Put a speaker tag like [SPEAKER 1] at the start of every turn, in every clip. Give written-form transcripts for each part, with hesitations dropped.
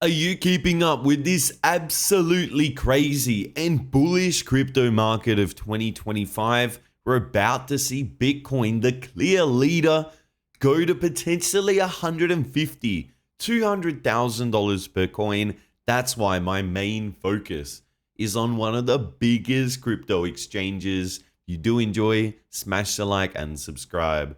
[SPEAKER 1] Are you keeping up with this absolutely crazy and bullish crypto market of 2025? We're about to see Bitcoin, the clear leader, go to potentially $150,000, $200,000 per coin. That's why my main focus is on one of the biggest crypto exchanges. If you do enjoy, smash the like and subscribe.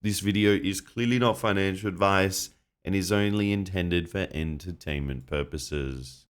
[SPEAKER 1] This video is clearly not financial advice and is only intended for entertainment purposes.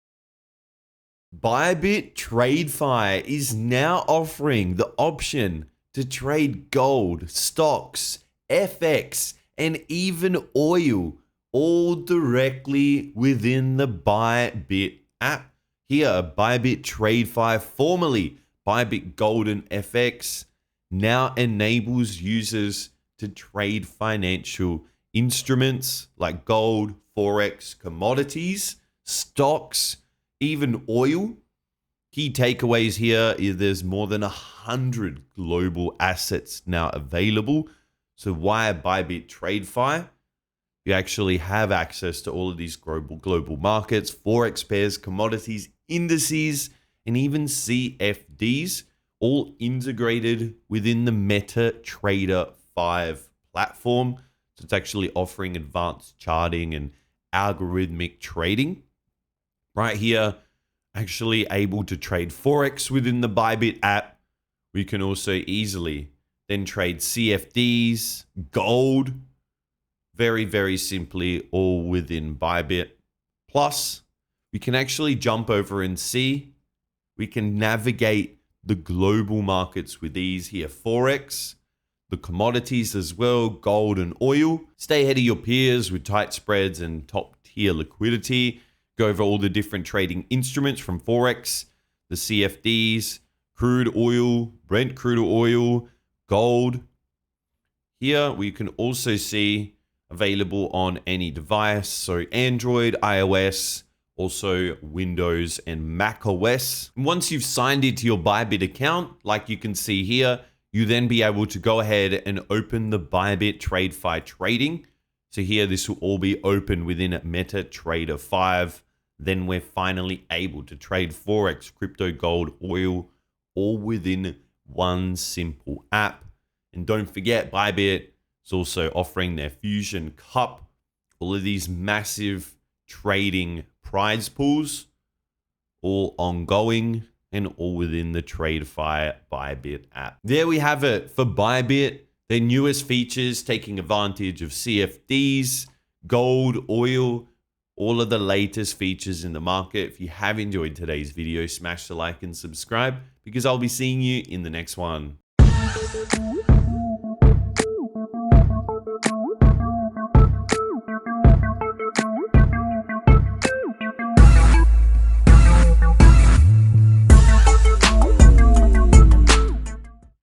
[SPEAKER 1] Bybit TradeFi is now offering the option to trade gold, stocks, FX, and even oil, all directly within the Bybit app. Here, Bybit TradeFi, formerly Bybit Gold and FX, now enables users to trade financial instruments like gold, forex, commodities, stocks, even oil. Key takeaways here is there's more than 100 global assets now available. So via Bybit TradeFi, you actually have access to all of these global markets, forex pairs, commodities, indices, and even CFDs, all integrated within the MetaTrader 5 platform. So it's actually offering advanced charting and algorithmic trading. Right here, actually able to trade Forex within the Bybit app. We can also easily then trade CFDs, gold, very simply, all within Bybit. Plus, we can actually jump over and see, we can navigate the global markets with ease here. Forex, the commodities as well, gold and oil. Stay ahead of your peers with tight spreads and top tier liquidity. Go over all the different trading instruments from Forex, the CFDs, crude oil, Brent crude oil, gold. Here we can also see available on any device. So Android, iOS, also Windows and Mac OS. Once you've signed into your Bybit account, like you can see here, you then be able to go ahead and open the Bybit TradeFi trading. So here, this will all be open within MetaTrader 5. Then we're finally able to trade Forex, crypto, gold, oil, all within one simple app. And don't forget, Bybit is also offering their Fusion Cup, all of these massive trading prize pools, all ongoing, and all within the TradeFi Bybit app. There we have it for Bybit, their newest features taking advantage of CFDs, gold, oil, all of the latest features in the market. If you have enjoyed today's video, smash the like and subscribe because I'll be seeing you in the next one.